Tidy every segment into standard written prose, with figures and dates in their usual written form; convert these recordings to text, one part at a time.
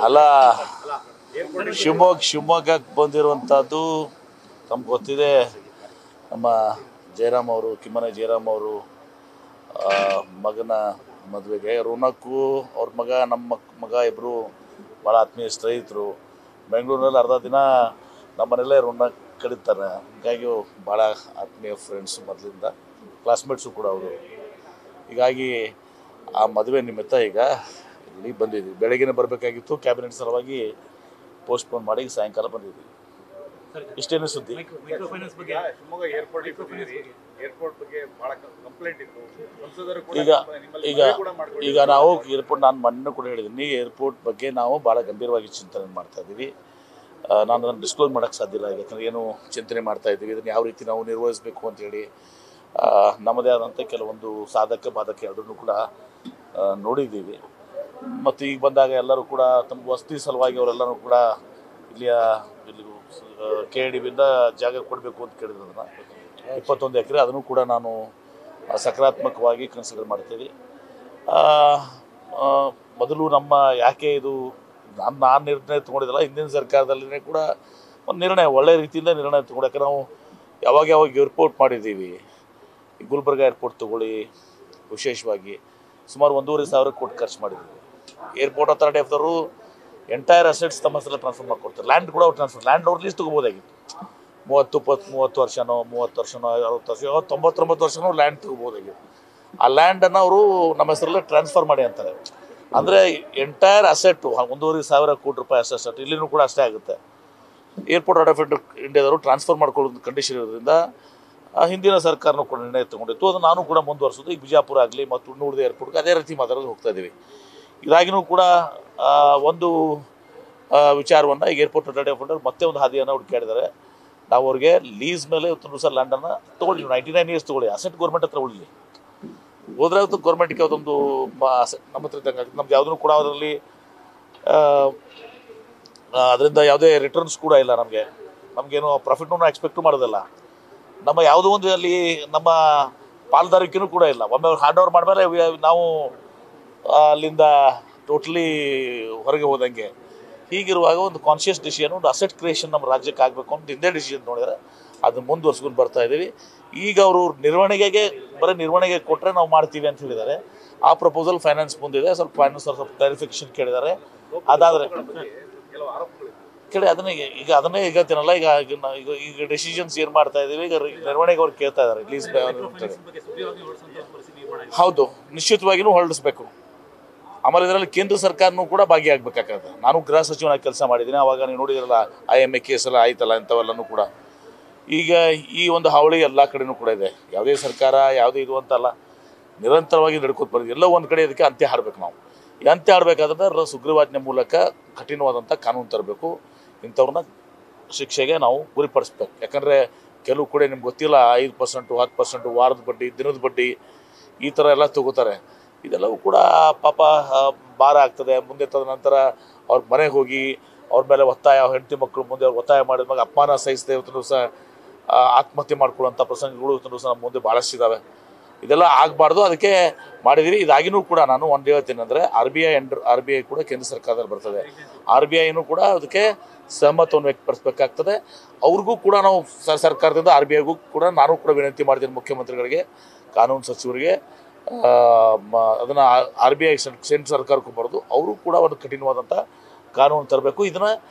ಅಲ್ಲ ಶಿವಮೊಗ್ಗಕ್ಕೆ ಬಂದಿರುವಂಥದ್ದು ತಮ್ಗೆ ಗೊತ್ತಿದೆ. ನಮ್ಮ ಜಯರಾಮ್ ಅವರು, ಕಿಮ್ಮನೆ ಜಯರಾಮ್ ಅವರು ಮಗನ ಮದುವೆಗೆ ರೋನಕ್ಕು ಅವ್ರ ಮಗ, ನಮ್ಮ ಮಗ ಇಬ್ಬರು ಭಾಳ ಆತ್ಮೀಯ ಸ್ನೇಹಿತರು. ಬೆಂಗಳೂರಿನಲ್ಲಿ ಅರ್ಧ ದಿನ ನಮ್ಮ ಮನೆಯಲ್ಲೇ ರೋನಕ್ ಕಳೀತಾರೆ. ಹೀಗಾಗಿ ಭಾಳ ಆತ್ಮೀಯ ಫ್ರೆಂಡ್ಸು, ಮೊದಲಿಂದ ಕ್ಲಾಸ್ಮೇಟ್ಸು ಕೂಡ ಅವರು. ಹೀಗಾಗಿ ಆ ಮದುವೆ ನಿಮಿತ್ತ ಈಗ ಇಲ್ಲಿ ಬಂದಿದ್ವಿ. ಬೆಳಗ್ಗೆ ಬರಬೇಕಾಗಿತ್ತು, ಕ್ಯಾಬಿನೆಟ್ ಸಲುವಾಗಿ ಪೋಸ್ಟ್ಪೋನ್ ಮಾಡಿ ಸಾಯಂಕಾಲ ಬಂದಿದ್ವಿ. ಇಷ್ಟೇನು ಸುದ್ದಿ. ಈಗ ನಾವು ಏರ್ಪೋರ್ಟ್, ನಾನು ಮೊನ್ನೆ ಕೂಡ ಹೇಳಿದ್ದೀನಿ, ಏರ್ಪೋರ್ಟ್ ಬಗ್ಗೆ ನಾವು ಭಾಳ ಗಂಭೀರವಾಗಿ ಚಿಂತನೆ ಮಾಡ್ತಾ ಇದ್ದೀವಿ. ನಾನು ಅದನ್ನು ಡಿಸ್ಕ್ಲೋಸ್ ಮಾಡೋಕ್ಕೆ ಸಾಧ್ಯ ಇಲ್ಲ, ಯಾಕಂದರೆ ಏನು ಚಿಂತನೆ ಮಾಡ್ತಾ ಇದ್ದೀವಿ, ಇದನ್ನು ಯಾವ ರೀತಿ ನಾವು ನಿರ್ವಹಿಸಬೇಕು ಅಂತೇಳಿ. ನಮ್ಮದೇ ಆದಂಥ ಕೆಲವೊಂದು ಸಾಧಕ ಬಾಧಕ ಎರಡನ್ನೂ ಕೂಡ ನೋಡಿದ್ದೀವಿ. ಮತ್ತು ಈಗ ಬಂದಾಗ ಎಲ್ಲರೂ ಕೂಡ ತಮ್ಮ ವಸತಿ ಸಲುವಾಗಿ ಅವರೆಲ್ಲರೂ ಕೂಡ ಇಲ್ಲಿ KIDBಯಿಂದ ಜಾಗ ಕೊಡಬೇಕು ಅಂತ ಕೇಳಿದ್ರು. ಅದನ್ನು 21 ಎಕರೆ ಅದನ್ನು ಕೂಡ ನಾನು ಸಕಾರಾತ್ಮಕವಾಗಿ ಕನ್ಸಿಡರ್ ಮಾಡ್ತೀವಿ. ಮೊದಲು ನಮ್ಮ ಯಾಕೆ ಇದು ನಾನು ನಿರ್ಣಯ ತೊಗೊಂಡಿದ್ದಲ್ಲ, ಹಿಂದಿನ ಸರ್ಕಾರದಲ್ಲಿನೇ ಕೂಡ ಒಂದು ನಿರ್ಣಯ, ಒಳ್ಳೆಯ ರೀತಿಯಿಂದ ನಿರ್ಣಯ ತೊಗೊಂಡು. ಯಾಕಂದ್ರೆ ನಾವು ಯಾವಾಗ ಏರ್ಪೋರ್ಟ್ ಮಾಡಿದ್ದೀವಿ, ಈ ಗುಲ್ಬರ್ಗ ಏರ್ಪೋರ್ಟ್ ತೊಗೊಳ್ಳಿ, ವಿಶೇಷವಾಗಿ ಸುಮಾರು 1,500 ಕೋಟಿ ಖರ್ಚು ಮಾಡಿದ್ದೀವಿ. ಏರ್ಪೋರ್ಟ್ ಅಥಾರಿಟಿ ಆಫ್ದವರು ಎಂಟೈರ್ ಅಸೆಟ್ಸ್ ತಮ್ಮ ಹೆಸರಲ್ಲಿ ಟ್ರಾನ್ಸ್ಫರ್ ಮಾಡ್ಕೊಡ್ತಾರೆ. ಲ್ಯಾಂಡ್ ಕೂಡ ಲ್ಯಾಂಡ್ ಅವ್ರು ಲೀಸ್ ತೊಗೋಬೋದಾಗಿತ್ತು. 30 ವರ್ಷನೋ 60 ವರ್ಷ 99 ವರ್ಷನೋ ಲ್ಯಾಂಡ್ ತೊಗೋಬೋದಾಗಿತ್ತು. ಆ ಲ್ಯಾಂಡನ್ನು ಅವರು ನಮ್ಮ ಹೆಸರಲ್ಲೇ ಟ್ರಾನ್ಸ್ಫರ್ ಮಾಡಿ ಅಂತಾರೆ. ಅಂದರೆ ಎಂಟೈರ್ ಅಸೆಟ್ಟು 1,500 ಕೋಟಿ ರೂಪಾಯಿ ಅಸೆಟ್ ಇಲ್ಲಿನೂ ಕೂಡ ಅಷ್ಟೇ ಆಗುತ್ತೆ. ಏರ್ಪೋರ್ಟ್ ಅಥಾರಿಟಿ ಆಫ್ ಇಂಡಿಯಾದವರು ಟ್ರಾನ್ಸ್ಫರ್ ಮಾಡ್ಕೊಳ್ಳೋದು ಕಂಡೀಷನ್ ಇರೋದ್ರಿಂದ ಹಿಂದಿನ ಸರ್ಕಾರನೂ ಕೂಡ ನಿರ್ಣಯ ತೊಗೊಂಡಿತ್ತು. ಅದು ನಾನು ಕೂಡ ಮುಂದುವರ್ಸೋದು. ಈಗ ಬಿಜಾಪುರ ಆಗಲಿ ಮತ್ತು ಉಳಿದ ಏರ್ಪೋರ್ಟ್ಗೆ ಅದೇ ರೀತಿ ಮಾತಾಡೋದು ಹೋಗ್ತಾ ಇದ್ದೀವಿ. ಇದಾಗಿನೂ ಕೂಡ ಒಂದು ವಿಚಾರವನ್ನು ಈಗ ಏರ್ಪೋರ್ಟ್ ಅಥಾರಿಟಿ ಆಫ್ ಇಂಡಿಯಾ ಮತ್ತೆ ಒಂದು ಹಾದಿಯನ್ನು ಹುಡುಕಾಡಿದ್ದಾರೆ. ನಾವು ಅವ್ರಿಗೆ ಲೀಸ್ ಮೇಲೆ ಸರ್ ಲ್ಯಾಂಡನ್ನು ತೊಗೊಳ್ಳಿ, 99 ಇಯರ್ಸ್ ತೊಗೊಳ್ಳಿ, ಅಸೆಟ್ ಗೌರ್ಮೆಂಟ್ ಹತ್ರ ಉಳಿಲಿ. ಹೋದ್ರೆ ಅದು ಗೌರ್ಮೆಂಟ್ಗೆ ಅದೊಂದು ನಮ್ಮ ಹತ್ರ ಇದ್ದಂಗೆ ಆಗುತ್ತೆ. ನಮ್ದು ಯಾವುದೂ ಕೂಡ ಅದರಲ್ಲಿ ಅದರಿಂದ ಯಾವುದೇ ರಿಟರ್ನ್ಸ್ ಕೂಡ ಇಲ್ಲ. ನಮಗೇನು ಪ್ರಾಫಿಟ್ನೂ ಎಕ್ಸ್ಪೆಕ್ಟು ಮಾಡೋದಿಲ್ಲ. ನಮ್ಮ ಯಾವುದೋ ಒಂದು ಅಲ್ಲಿ ನಮ್ಮ ಪಾಲ್ದಾರಿಕೆನೂ ಕೂಡ ಇಲ್ಲ. ಒಮ್ಮೆ ಅವ್ರು ಹ್ಯಾಂಡ್ ಓವರ್ ಮಾಡಿದ್ಮೇಲೆ ನಾವು ಅಲ್ಲಿಂದ ಟೋಟಲಿ ಹೊರಗೆ ಹೋದಂಗೆ. ಹೀಗಿರುವಾಗ ಒಂದು ಕಾನ್ಷಿಯಸ್ ಡಿಸಿಷನ್, ಒಂದು ಅಸೆಟ್ ಕ್ರಿಯೇಷನ್ ನಮ್ಮ ರಾಜ್ಯಕ್ಕೆ ಆಗಬೇಕು ಅಂತ ಹಿಂದೆ ಡಿಸಿಷನ್ ನೋಡಿದರೆ ಅದನ್ನು ಮುಂದುವರ್ಸ್ಕೊಂಡು ಬರ್ತಾ ಇದ್ದೀವಿ. ಈಗ ಅವರು ನಿರ್ವಹಣೆಗೆ ಕೊಟ್ಟರೆ ನಾವು ಮಾಡ್ತೀವಿ ಅಂತ ಹೇಳಿದ್ದಾರೆ. ಆ ಪ್ರಪೋಸಲ್ ಫೈನಾನ್ಸ್ ಮುಂದಿದೆ. ಫೈನಾನ್ಸ್ ಸ್ವಲ್ಪ ಕ್ಲಾರಿಫಿಕೇಶನ್ ಕೇಳಿದ್ದಾರೆ. ಅದಾದರೆ ಅದನ್ನೇ ಹೇಳ್ತೀನಲ್ಲ, ಈಗ ಡಿಸಿಷನ್ಸ್ ಏನು ಮಾಡ್ತಾ ಇದ್ದೀವಿ, ಈಗ ನಿರ್ವಹಣೆಗೆ ಅವ್ರು ಕೇಳ್ತಾ ಇದ್ದಾರೆ. ರಿಲೀಸ್ ಹೌದು, ನಿಶ್ಚಿತವಾಗಿಯೂ ಹೊರಡಿಸ್ಬೇಕು. ಆಮೇಲೆ ಇದರಲ್ಲಿ ಕೇಂದ್ರ ಸರ್ಕಾರನೂ ಕೂಡ ಭಾಗಿಯಾಗಬೇಕಾಗ್ತದೆ. ನಾನು ಗೃಹ ಸಚಿವನಾಗಿ ಕೆಲಸ ಮಾಡಿದ್ದೀನಿ. ಆವಾಗ ನೀವು ನೋಡಿದ್ರಲ್ಲ, IMA ಕೇಸ್ ಎಲ್ಲ ಆಯ್ತಲ್ಲ, ಇಂಥವೆಲ್ಲನೂ ಕೂಡ. ಈಗ ಈ ಒಂದು ಹಾವಳಿ ಎಲ್ಲ ಕಡೆನೂ ಕೂಡ ಇದೆ. ಯಾವುದೇ ಸರ್ಕಾರ ಯಾವುದೇ ಇದು ಅಂತಲ್ಲ, ನಿರಂತರವಾಗಿ ನಡ್ಕೊತ ಬಂದಿದೆ. ಎಲ್ಲೋ ಒಂದು ಕಡೆ ಇದಕ್ಕೆ ಅಂತ್ಯ ಹಾಡಬೇಕು. ನಾವು ಈ ಅಂತ್ಯ ಹಾಡಬೇಕಾದ್ರೆ ಸುಗ್ರೀವಾಜ್ಞೆ ಮೂಲಕ ಕಠಿಣವಾದಂಥ ಕಾನೂನು ತರಬೇಕು. ಇಂಥವ್ರನ್ನ ಶಿಕ್ಷೆಗೆ ನಾವು ಗುರಿಪಡಿಸ್ಬೇಕು. ಯಾಕಂದರೆ ಕೆಲವು ಕಡೆ ನಿಮ್ಗೆ ಗೊತ್ತಿಲ್ಲ, 5%, 10%, ವಾರದ ಬಡ್ಡಿ, ದಿನದ ಬಡ್ಡಿ, ಈ ಥರ ಎಲ್ಲ ತಗೋತಾರೆ. ಇದೆಲ್ಲವೂ ಕೂಡ ಪಾಪ ಭಾರ ಆಗ್ತದೆ. ಮುಂದೆ ತದನಂತರ ಅವ್ರ ಮನೆಗೆ ಹೋಗಿ ಅವ್ರ ಮೇಲೆ ಒತ್ತಾಯ, ಹೆಂಡತಿ ಮಕ್ಕಳು ಮುಂದೆ ಅವ್ರು ಒತ್ತಾಯ ಮಾಡಿದ್ಮಾಗ ಅಪಮಾನ ಸಹಿಸದೆ ಇವತ್ತು ಸಹ ಆತ್ಮಹತ್ಯೆ ಮಾಡ್ಕೊಳ್ಳೋಂಥ ಪ್ರಸಂಗಗಳು ಇವತ್ತು ಸಹ ನಮ್ಮ ಮುಂದೆ ಭಾಳಷ್ಟಿದ್ದಾವೆ. ಇದೆಲ್ಲ ಆಗಬಾರ್ದು, ಅದಕ್ಕೆ ಮಾಡಿದ್ದೀವಿ. ಇದಾಗಿನೂ ಕೂಡ ನಾನು ಒಂದು ಹೇಳ್ತೀನಿ ಅಂದರೆ, RBI ಕೂಡ ಕೇಂದ್ರ ಸರ್ಕಾರದಲ್ಲಿ ಬರ್ತದೆ. RBIನೂ ಕೂಡ ಅದಕ್ಕೆ ಸಹಮತವನ್ನು ವ್ಯಕ್ತಪಡಿಸಬೇಕಾಗ್ತದೆ. ಅವ್ರಿಗೂ ಕೂಡ ನಾವು ಸರ್ಕಾರದಿಂದ RBIಗೂ ಕೂಡ ನಾನು ಕೂಡ ವಿನಂತಿ ಮಾಡ್ತೀನಿ, ಮುಖ್ಯಮಂತ್ರಿಗಳಿಗೆ, ಕಾನೂನು ಸಚಿವರಿಗೆ, ಅದನ್ನು RBI ಕೇಂದ್ರ ಸರ್ಕಾರಕ್ಕೂ ಬರೋದು, ಅವರು ಕೂಡ ಒಂದು ಕಠಿಣವಾದಂಥ ಕಾನೂನು ತರಬೇಕು.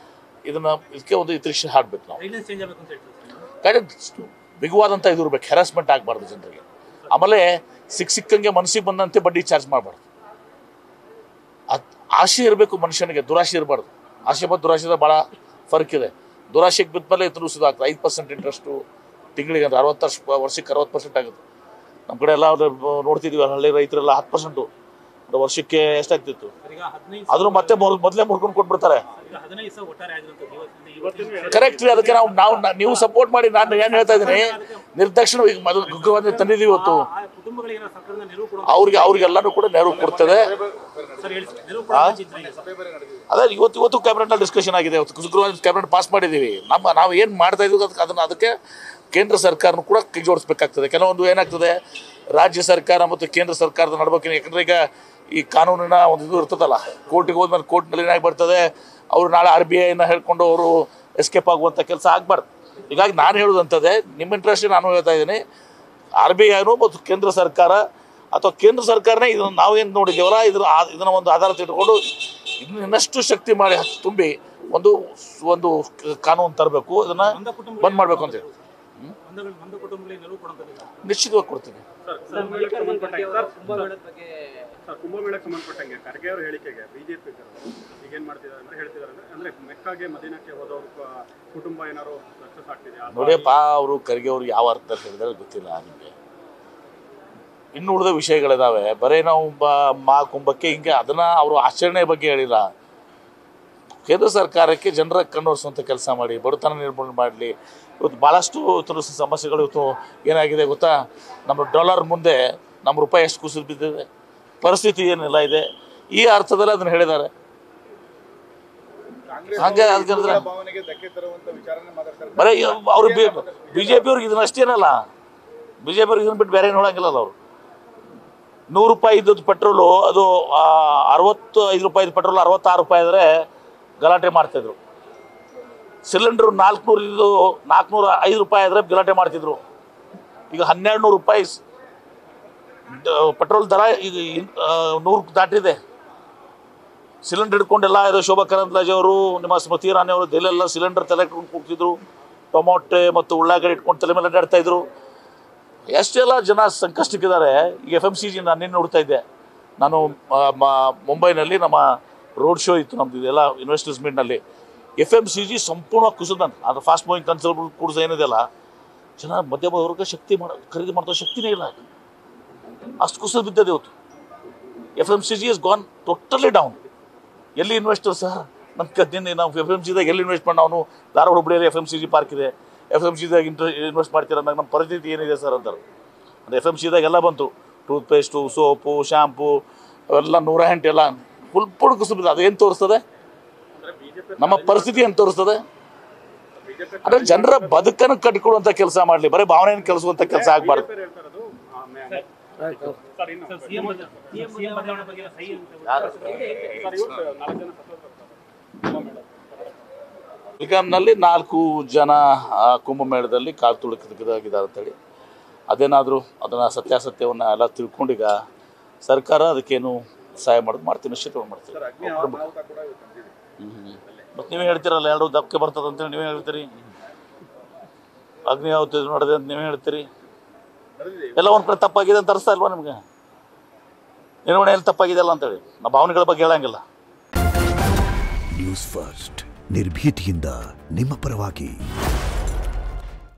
ಇದಕ್ಕೆ ಒಂದು ಇತಿಶ್ಯ ಹಾಡಬೇಕು. ನಾವು ಬಿಗುವಾದಂಥ ಇದು ಇರಬೇಕು, ಹೆರಾಸ್ಮೆಂಟ್ ಆಗಬಾರ್ದು ಜನರಿಗೆ. ಆಮೇಲೆ ಸಿಕ್ಕಂಗೆ ಮನಸ್ಸಿಗೆ ಬಂದಂತೆ ಬಡ್ಡಿ ಚಾರ್ಜ್ ಮಾಡಬಾರ್ದು. ಆಸೆ ಇರಬೇಕು ಮನುಷ್ಯನಿಗೆ, ದುರಾಶೆ ಇರಬಾರ್ದು. ಆಸೆ ಮತ್ತು ದುರಾಶೆದ ಭಾಳ ಫರ್ಕ್ ಇದೆ. ದುರಾಶೆಗೆ ಬಿದ್ದ ಮೇಲೆ ಆಗ್ತದೆ. 5% ಇಂಟ್ರೆಸ್ಟು ತಿಂಗಳಿಗೆ, ಅಂದರೆ 60 ವರ್ಷಕ್ಕೆ 60% ಆಗುತ್ತೆ. ನಮ್ಮ ಕಡೆ ಎಲ್ಲ ನೋಡ್ತಿದ್ವಿ, ಹಳ್ಳಿ ರೈತರೆಲ್ಲ 10%, ವರ್ಷಕ್ಕೆ ಎಷ್ಟಾಗ್ತಿತ್ತು. ಅದನ್ನು ಮತ್ತೆ ಮೊದಲೇ ಮುರ್ಕೊಂಡು ಕೊಟ್ಬಿಡ್ತಾರೆ. ಕರೆಕ್ಟ್ ರೀ. ಅದಕ್ಕೆ ನೀವು ಸಪೋರ್ಟ್ ಮಾಡಿ. ನಾನು ಏನು ಹೇಳ್ತಾ ಇದ್ದೀನಿ, ನಿರ್ದಾಕ್ಷಿಣ ಈಗ ಮೊದಲು ತಂದಿದ್ದೀವಿ. ಇವತ್ತು ಅವ್ರಿಗೆಲ್ಲನೂ ಕೂಡ ನೆರವು ಕೊಡ್ತದೆ. ಅದೇ ಇವತ್ತು ಕ್ಯಾಬಿನೆಟ್ನಲ್ಲಿ ಡಿಸ್ಕಷನ್ ಆಗಿದೆ. ಕ್ಯಾಬಿನೆಟ್ ಪಾಸ್ ಮಾಡಿದ್ದೀವಿ. ನಾವು ಏನು ಮಾಡ್ತಾ ಇದ್ದೀವಿ ಅದಕ್ಕೆ ಕೇಂದ್ರ ಸರ್ಕಾರನೂ ಕೂಡ ಕೈ ಜೋಡಿಸ್ಬೇಕಾಗ್ತದೆ. ಕೆಲವೊಂದು ಏನಾಗ್ತದೆ, ರಾಜ್ಯ ಸರ್ಕಾರ ಮತ್ತು ಕೇಂದ್ರ ಸರ್ಕಾರದ ನಡಬೇಕು. ಯಾಕಂದರೆ ಈಗ ಈ ಕಾನೂನಿನ ಒಂದು ಇದು ಇರ್ತದಲ್ಲ, ಕೋರ್ಟಿಗೆ ಹೋದ್ಮೇಲೆ ಕೋರ್ಟ್ನಲ್ಲಿ ಏನಾಗಿ ಬರ್ತದೆ, ಅವರು ನಾಳೆ RBIನ ಹೇಳ್ಕೊಂಡು ಅವರು ಎಸ್ಕೇಪ್ ಆಗುವಂಥ ಕೆಲಸ ಆಗಬಾರ್ದು. ಹೀಗಾಗಿ ನಾನು ಹೇಳೋದಂಥದ್ದೇ, ನಿಮ್ಮ ಇಂಟ್ರೆಸ್ಟ್ ನಾನು ಹೇಳ್ತಾ ಇದ್ದೀನಿ, RBIನೂ ಮತ್ತು ಕೇಂದ್ರ ಸರ್ಕಾರ ಅಥವಾ ಕೇಂದ್ರ ಸರ್ಕಾರನೇ ಇದನ್ನು ನಾವೇನು ನೋಡಿದ್ದೇವಲ್ಲ ಇದನ್ನು ಒಂದು ಆಧಾರ ತಿಳ್ಕೊಂಡು ಇನ್ನಷ್ಟು ಶಕ್ತಿ ಮಾಡಿ ತುಂಬಿ ಒಂದು ಒಂದು ಕಾನೂನು ತರಬೇಕು, ಇದನ್ನು ಬಂದ್ ಮಾಡಬೇಕು ಅಂತ ಹೇಳಿ ನಿಶ್ಚಿತವಾಗಿ ಕೊಡ್ತೀನಿ. ಕುಂಭಮೇಳಕ್ಕೆ ಸಂಬಂಧಪಟ್ಟಂಗೆ ಖರ್ಗೆ ಅವರ ಹೇಳಿಕೆಗೆ ಬಿಜೆಪಿ ಈಗೇನು ಮಾಡ್ತಿದ್ದಾರೆ ಅಂದ್ರೆ ಹೇಳ್ತಿದ್ದಾರೆ ಅಂದ್ರೆ ಮೆಕ್ಕಾಗೆ ಮದೀನಕ್ಕೆ ಹೋದವ್ರ ಕುಟುಂಬ ಏನಾರು ಸಕ್ಸಸ್ ಆಗ್ತಿದೆ ನೋಡಿಯಪ್ಪ. ಅವರು ಖರ್ಗೆ ಅವರು ಯಾವ ಅರ್ಥದಲ್ಲಿ ಹೇಳಿದ್ರೆ ಗೊತ್ತಿಲ್ಲ ನಿಮಗೆ. ಇನ್ನು ಉಳಿದ ವಿಷಯಗಳಿದಾವೆ. ಬರೀ ನಾವು ಕುಂಭಕ್ಕೆ ಹಿಂಗೆ ಅದನ್ನ ಅವರು ಆಚರಣೆ ಬಗ್ಗೆ ಹೇಳಿಲ್ಲ. ಕೇಂದ್ರ ಸರ್ಕಾರಕ್ಕೆ ಜನರ ಕಣ್ಣೋರಿಸುವಂಥ ಕೆಲಸ ಮಾಡಿ, ಬಡತನ ನಿರ್ಮೂಲನೆ ಮಾಡಲಿ. ಇವತ್ತು ಭಾಳಷ್ಟು ಸಮಸ್ಯೆಗಳು ಇವತ್ತು ಏನಾಗಿದೆ ಗೊತ್ತಾ, ನಮ್ಮ ಡಾಲರ್ ಮುಂದೆ ನಮ್ಮ ರೂಪಾಯಿ ಎಷ್ಟು ಕುಸಿದು ಬಿದ್ದಿದೆ, ಪರಿಸ್ಥಿತಿ ಏನೆಲ್ಲ ಇದೆ, ಈ ಅರ್ಥದಲ್ಲಿ ಅದನ್ನು ಹೇಳಿದ್ದಾರೆ. ಹಾಗೆ ಅದಕ್ಕೆ ಬರೀ ಅವರು BJP ಅವ್ರಿಗೆ ಇದನ್ನ ಅಷ್ಟೇನಲ್ಲ, BJP ಅವ್ರಿಗೆ ಇದನ್ನು ಬಿಟ್ಟು ಬೇರೆ ಏನು ನೋಡಂಗಿಲ್ಲಲ್ಲ. ಅವರು 100 ರೂಪಾಯಿ ಇದ್ದದ್ದು ಪೆಟ್ರೋಲು ಅದು 65 ರೂಪಾಯಿ ಪೆಟ್ರೋಲ್ 66 ರೂಪಾಯಿ ಆದರೆ ಗಲಾಟೆ ಮಾಡ್ತಿದ್ರು. ಸಿಲಿಂಡ್ರು 400 ಇದ್ದು 405 ರೂಪಾಯಿ ಆದರೆ ಗಲಾಟೆ ಮಾಡ್ತಿದ್ರು. ಈಗ 1200 ರೂಪಾಯಿ ಪೆಟ್ರೋಲ್ ದರ ಈಗ 100 ದಾಟಿದೆ. ಸಿಲಿಂಡರ್ ಹಿಡ್ಕೊಂಡೆಲ್ಲ ಇದು ಶೋಭಾ ಕರಂದ್ಲಾಜೆ ಅವರು, ನಿಮ್ಮ ಸ್ಮೃತಿ ಇರಾನಿ ಅವರು ದೆಲ್ಲೆಲ್ಲ ಸಿಲಿಂಡರ್ ತಲೆ ಇಟ್ಕೊಂಡು ಕೂಗ್ತಿದ್ರು. ಟೊಮೊಟೊ ಮತ್ತು ಉಳ್ಳಾಗಡ್ಡಿ ಇಟ್ಕೊಂಡು ತಲೆ ಮೇಲೆ ಅಡ್ಡಾಡ್ತಾ ಇದ್ರು. ಎಷ್ಟೆಲ್ಲ ಜನ ಸಂಕಷ್ಟಕ್ಕಿದ್ದಾರೆ. ಈಗ FMCG ನಾನು ನಿನ್ನೆ ನೋಡ್ತಾ ಇದ್ದೆ. ನಾನು ಮುಂಬೈನಲ್ಲಿ ನಮ್ಮ ರೋಡ್ ಶೋ ಇತ್ತು, ನಮ್ಮದು ಇದೆಲ್ಲ ಇನ್ವೆಸ್ಟರ್ಸ್ ಮೀಟ್ನಲ್ಲಿ. FMCG ಸಂಪೂರ್ಣವಾಗಿ ಕುಸಿದಂತ. ಅದು ಫಾಸ್ಟ್ ಮೂವಿಂಗ್ ಕನ್ಸಲ್ಬಲ್ ಕೂಡ್ಸ್ ಏನಿದೆಯಲ್ಲ, ಜನ ಮಧ್ಯಮ ವರ್ಗ ಖರೀದಿ ಮಾಡೋ ಶಕ್ತಿನೇ ಇಲ್ಲ, ಅಷ್ಟು ಕುಸಿದು ಬಿದ್ದದೆ ಇವತ್ತು. FMCG is gone totally down. ಎಲ್ಲಿ ಇನ್ವೆಸ್ಟರ್ ಸರ್ ನನ್ನ ನಾವು FMCದಾಗ ಎಲ್ಲಿ ಇನ್ವೆಸ್ಟ್ ಮಾಡಿ, ನಾವು ಧಾರವಾಡ ಹುಬ್ಬಳ್ಳಿಯಲ್ಲಿ FMCG ಪಾರ್ಕ್ ಇದೆ, FMCದಾಗ ಇನ್ವೆಸ್ಟ್ ಮಾಡ್ತೀರ ಅಂದಾಗ ನಮ್ಮ ಪರಿಸ್ಥಿತಿ ಏನಿದೆ ಸರ್ ಅಂತಾರೆ. ಅದು FMCದಾಗ ಎಲ್ಲ ಬಂತು, ಟೂತ್ಪೇಸ್ಟು, ಸೋಪು, ಶ್ಯಾಂಪು ಅವೆಲ್ಲ 108 ಎಲ್ಲ ಫುಲ್ ಕುಸಿಬಿದ್ದು. ಅದು ಏನು ತೋರಿಸ್ತದೆ, ನಮ್ಮ ಪರಿಸ್ಥಿತಿ ಏನು ತೋರಿಸ್ತದೆ? ಅಂದರೆ ಜನರ ಬದುಕನ್ನು ಕಟ್ಕೊಡುವಂಥ ಕೆಲಸ ಮಾಡಲಿ, ಬರೀ ಭಾವನೆಯನ್ನು ಕೆಲಸುವಂಥ ಕೆಲಸ ಆಗಬಾರ್ದು. ಬೆಳಗಾಂನಲ್ಲಿ 4 ಜನ ಕುಂಭಮೇಳದಲ್ಲಿ ಕಾಲು ತುಳುಕಿದಾಗಿದ್ದಾರೆ ಅಂತೇಳಿ ಅದೇನಾದರೂ ಅದನ್ನು ಸತ್ಯಾಸತ್ಯವನ್ನು ಎಲ್ಲ ತಿಳ್ಕೊಂಡೀಗ ಸರ್ಕಾರ ಅದಕ್ಕೇನು ಸಹಾಯ ಮಾಡ್ತೀನಿ, ನಿಶ್ಚಿತವಾಗಿ ಮಾಡ್ತೀವಿ. ಮತ್ತು ನೀವೇ ಹೇಳ್ತೀರಲ್ಲ, 2 ದಕ್ಕೆ ಬರ್ತದೆ ಅಂತೇಳಿ ನೀವೇ ಹೇಳ್ತೀರಿ. ಅಗ್ನಿಯಾವತಿ ನೋಡಿದೆ ಅಂತ ನೀವೇ ಹೇಳ್ತೀರಿ. ಎಲ್ಲ ಒಂದು ಕಡೆ ತಪ್ಪಾಗಿದೆ ಅಂತ ಅನಿಸ್ತಾ ಇಲ್ವಾ ನಿಮಗೆ? ನಿರ್ವಹಣೆಯಲ್ಲಿ ತಪ್ಪಾಗಿದೆ ಅಲ್ಲ ಅಂತೇಳಿ ನಾವು ಭಾವನೆಗಳ ಬಗ್ಗೆ ಹೇಳಂಗಿಲ್ಲ. ನ್ಯೂಸ್ ಫಸ್ಟ್ ನಿರ್ಭೀತಿಯಿಂದ ನಿಮ್ಮ ಪರವಾಗಿ.